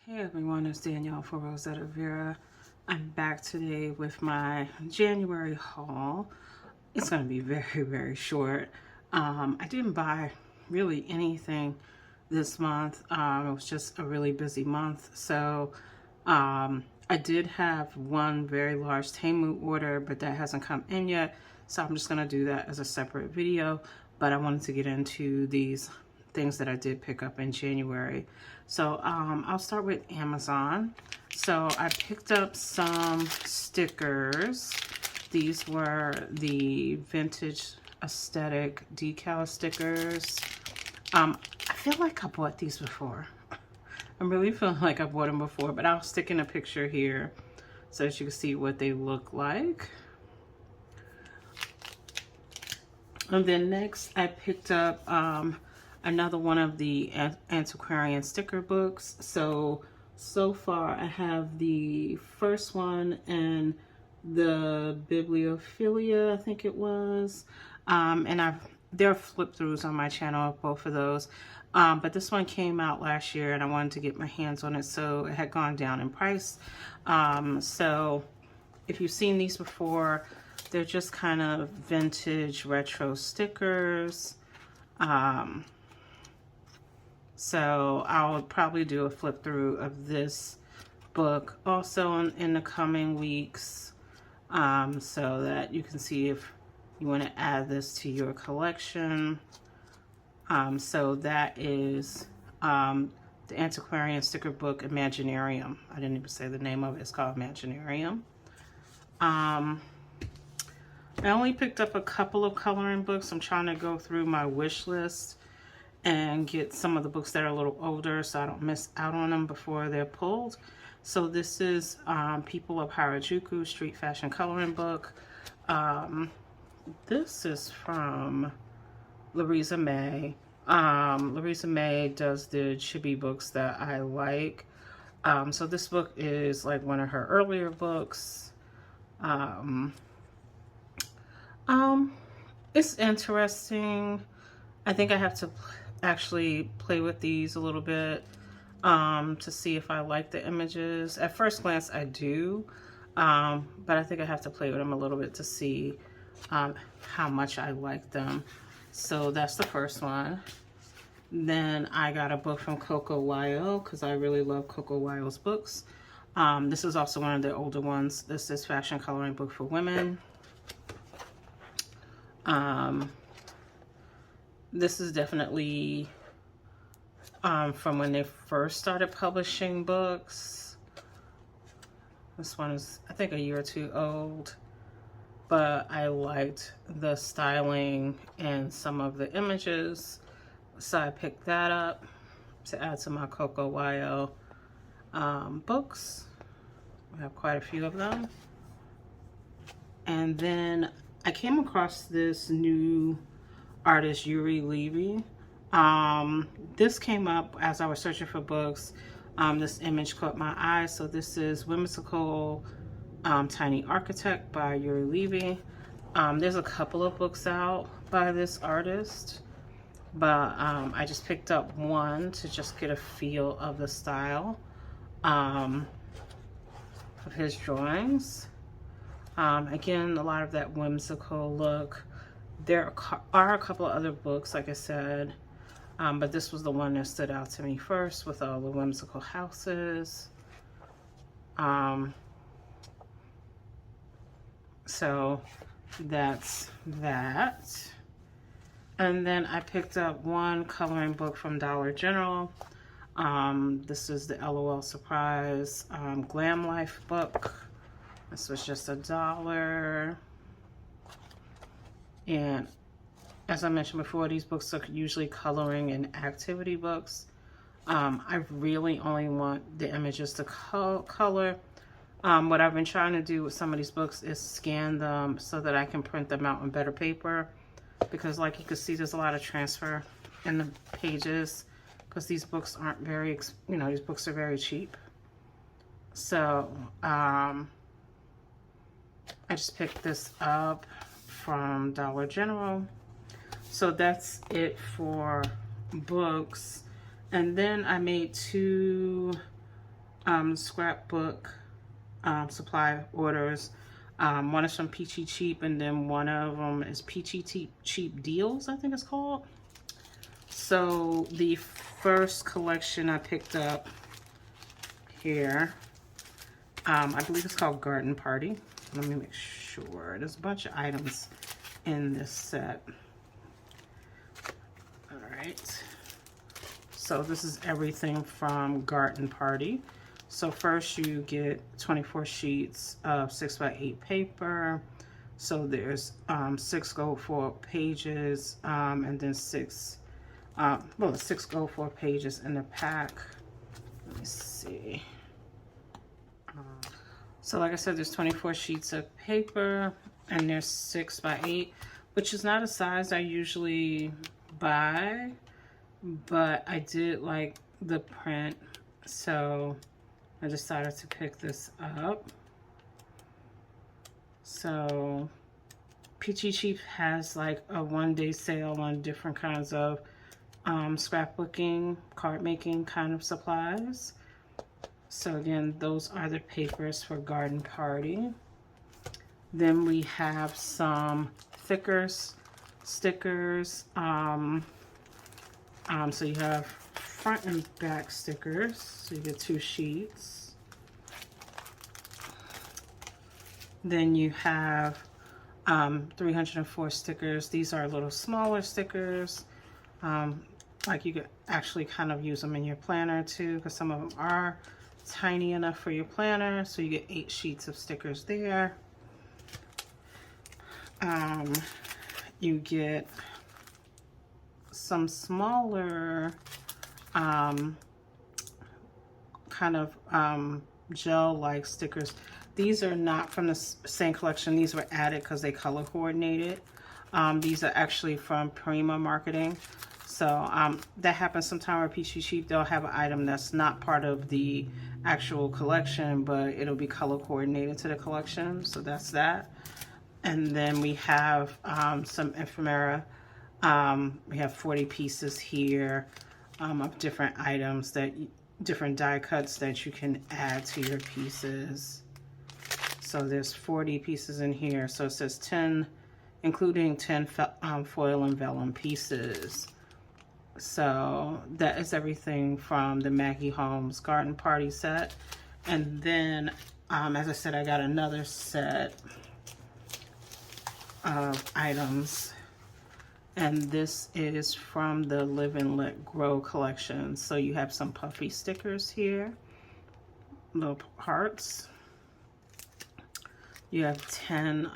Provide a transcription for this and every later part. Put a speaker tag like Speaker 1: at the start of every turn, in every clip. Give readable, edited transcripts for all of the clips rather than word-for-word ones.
Speaker 1: Hey everyone, it's Danielle for Rosetta Vera. I'm back today with my January haul. It's going to be very short. I didn't buy really anything this month. It was just a really busy month. So I did have one very large Temu order, but that hasn't come in yet. So I'm just going to do that as a separate video. But I wanted to get into these things that I did pick up in January. So I'll start with Amazon. So I picked up some stickers. These were the vintage aesthetic decal stickers. I feel like I bought these before. I'm really feeling like I bought them before, but I'll stick in a picture here so that you can see what they look like. And then next I picked up another one of the antiquarian sticker books. So far I have the first one and the Bibliophilia, I think it was. And there are flip throughs on my channel of both of those. But this one came out last year and I wanted to get my hands on it, so it had gone down in price. So if you've seen these before, they're just kind of vintage retro stickers. So I'll probably do a flip through of this book also in the coming weeks, so that you can see if you want to add this to your collection. So that is the antiquarian sticker book Imaginarium. I didn't even say the name of it. It's called Imaginarium. I only picked up a couple of coloring books. I'm trying to go through my wish list and get some of the books that are a little older so I don't miss out on them before they're pulled. So this is People of Harajuku Street Fashion Coloring Book. This is from Louisa May. Louisa May does the chibi books that I like. So this book is like one of her earlier books. It's interesting. I think I have to actually play with these a little bit to see if I like the images. At first glance I do, but I think I have to play with them a little bit to see how much I like them. So that's the first one. Then I got a book from Coco Wyo because I really love Coco Wyo's books. This is also one of the older ones. This is Fashion Coloring Book for Women. This is definitely from when they first started publishing books. This one is, I think, a year or two old, but I liked the styling and some of the images, so I picked that up to add to my Coco Wyo books. I have quite a few of them. And then I came across this new artist, Yuri Levy. This came up as I was searching for books. This image caught my eye. So this is Whimsical Tiny Architect by Yuri Levy. There's a couple of books out by this artist, but I just picked up one to just get a feel of the style of his drawings. Again, a lot of that whimsical look. There are a couple of other books, like I said, but this was the one that stood out to me first with all the whimsical houses. So that's that. And then I picked up one coloring book from Dollar General. This is the LOL Surprise Glam Life book. This was just $1. And as I mentioned before, these books are usually coloring and activity books. I really only want the images to color. What I've been trying to do with some of these books is scan them so that I can print them out on better paper, because like you can see, there's a lot of transfer in the pages because these books aren't very, these books are very cheap. So I just picked this up from Dollar General. So that's it for books. And then I made two scrapbook supply orders. One is from Peachy Cheap, and then one of them is Peachy Cheap Deals, I think it's called. So the first collection I picked up here, I believe it's called Garden Party. Let me make sure. There's a bunch of items in this set. All right. So this is everything from Garden Party. So first you get 24 sheets of 6x8 paper. So there's 6 gold foil pages, and then 6 gold foil pages in the pack. Let me see. So like I said, there's 24 sheets of paper, and there's 6x8, which is not a size I usually buy, but I did like the print, so I decided to pick this up. So Peachy Cheap has like a one-day sale on different kinds of scrapbooking, card making kind of supplies. So again, those are the papers for Garden Party. Then we have some thicker stickers. So you have front and back stickers. So you get 2 sheets. Then you have 304 stickers. These are a little smaller stickers. Like you could actually kind of use them in your planner too, because some of them are tiny enough for your planner. So you get 8 sheets of stickers there. You get some smaller kind of gel-like stickers. These are not from the same collection. These were added because they color coordinated. These are actually from Prima Marketing. So that happens sometime where Peachy Cheap, they'll have an item that's not part of the actual collection, but it'll be color coordinated to the collection. So that's that. And then we have some ephemera. We have 40 pieces here of different items, different die cuts that you can add to your pieces. So there's 40 pieces in here. So it says 10, including 10 foil and vellum pieces. So that is everything from the Maggie Holmes Garden Party set. And then, as I said, I got another set of items. And this is from the Live and Let Grow collection. So you have some puffy stickers here, little hearts. You have 10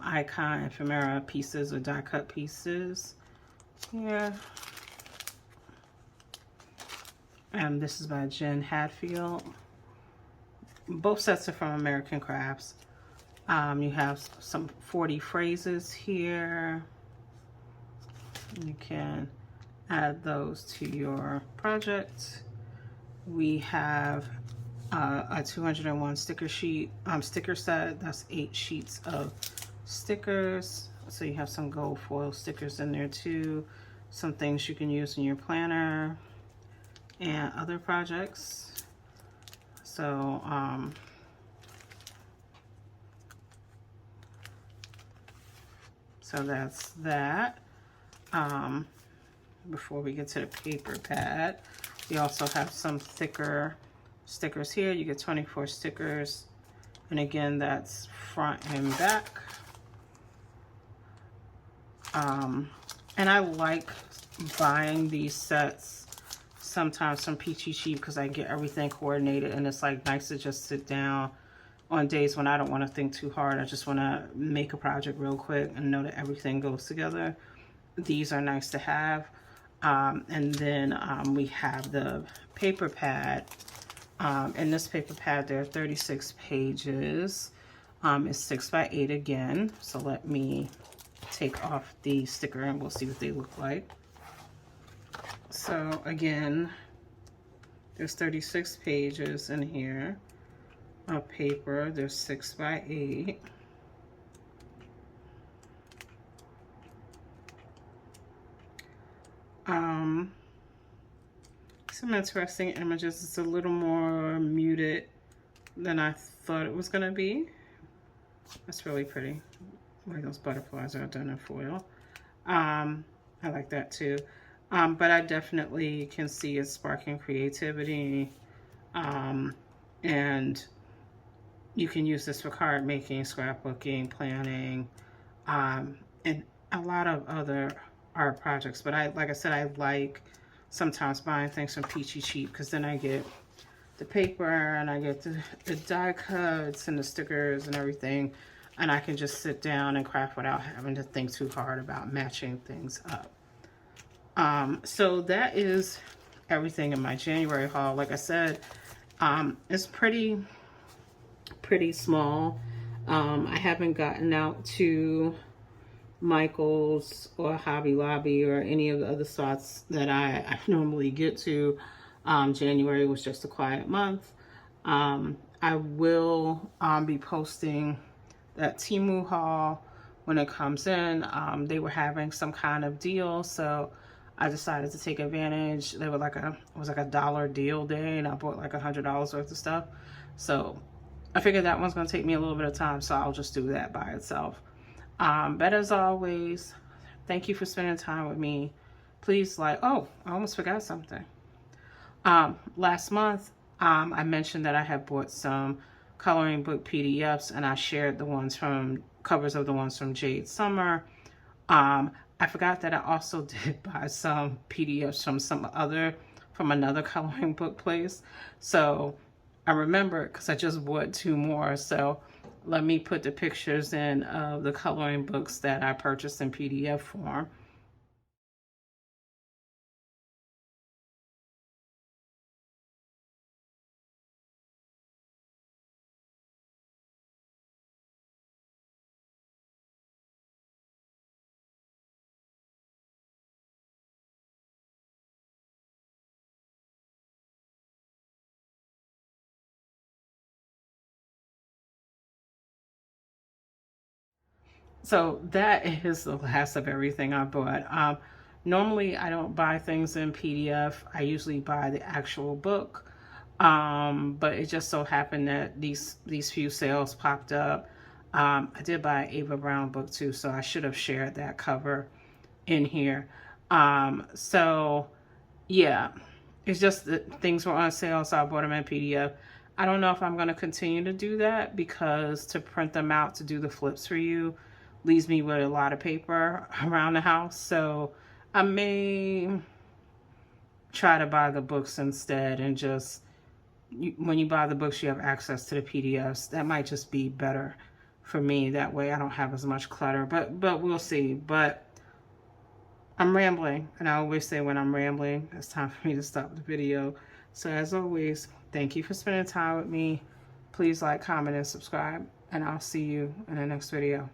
Speaker 1: icon ephemera pieces or die cut pieces here. And this is by Jen Hadfield. Both sets are from American Crafts. You have some 40 phrases here. You can add those to your project. We have a 201 sticker sheet, sticker set. That's 8 sheets of stickers. So you have some gold foil stickers in there too. Some things you can use in your planner and other projects. So so that's that. Before we get to the paper pad, we also have some thicker stickers here. You get 24 stickers, and again, that's front and back. And I like buying these sets sometimes from Peachy Cheap because I get everything coordinated, and it's like nice to just sit down on days when I don't want to think too hard. I just want to make a project real quick and know that everything goes together. These are nice to have. And then we have the paper pad. In this paper pad, there are 36 pages. It's 6 by 8 again. So let me take off the sticker and we'll see what they look like. So again, there's 36 pages in here of paper. There's 6 by 8. Some interesting images. It's a little more muted muted than I thought it was gonna be. That's really pretty. Like those butterflies are done in foil. I like that too. But I definitely can see it sparking creativity. And you can use this for card making, scrapbooking, planning, and a lot of other art projects. But like I said, I like sometimes buying things from Peachy Cheap because then I get the paper and I get the die cuts and the stickers and everything, and I can just sit down and craft without having to think too hard about matching things up. So that is everything in my January haul. Like I said, it's pretty small. I haven't gotten out to Michael's or Hobby Lobby or any of the other spots that I normally get to. January was just a quiet month. I will be posting that Temu haul when it comes in. They were having some kind of deal, so I decided to take advantage. They were it was like a $1 deal day, and I bought like $100 worth of stuff. So I figured that one's gonna take me a little bit of time, so I'll just do that by itself. But as always, thank you for spending time with me. Please oh, I almost forgot something. Last month, I mentioned that I had bought some coloring book PDFs, and I shared covers of the ones from Jade Summer. I forgot that I also did buy some PDFs from another coloring book place. So I remember because I just bought 2 more. So let me put the pictures in of the coloring books that I purchased in PDF form. So that is the last of everything I bought. Normally, I don't buy things in PDF. I usually buy the actual book. But it just so happened that these few sales popped up. I did buy an Ava Browne book too, so I should have shared that cover in here. So yeah, it's just that things were on sale, so I bought them in PDF. I don't know if I'm going to continue to do that because to print them out to do the flips for you leaves me with a lot of paper around the house. So I may try to buy the books instead, and just when you buy the books, you have access to the PDFs. That might just be better for me. That way I don't have as much clutter, but we'll see. But I'm rambling, and I always say when I'm rambling, it's time for me to stop the video. So as always, thank you for spending time with me. Please like, comment, and subscribe, and I'll see you in the next video.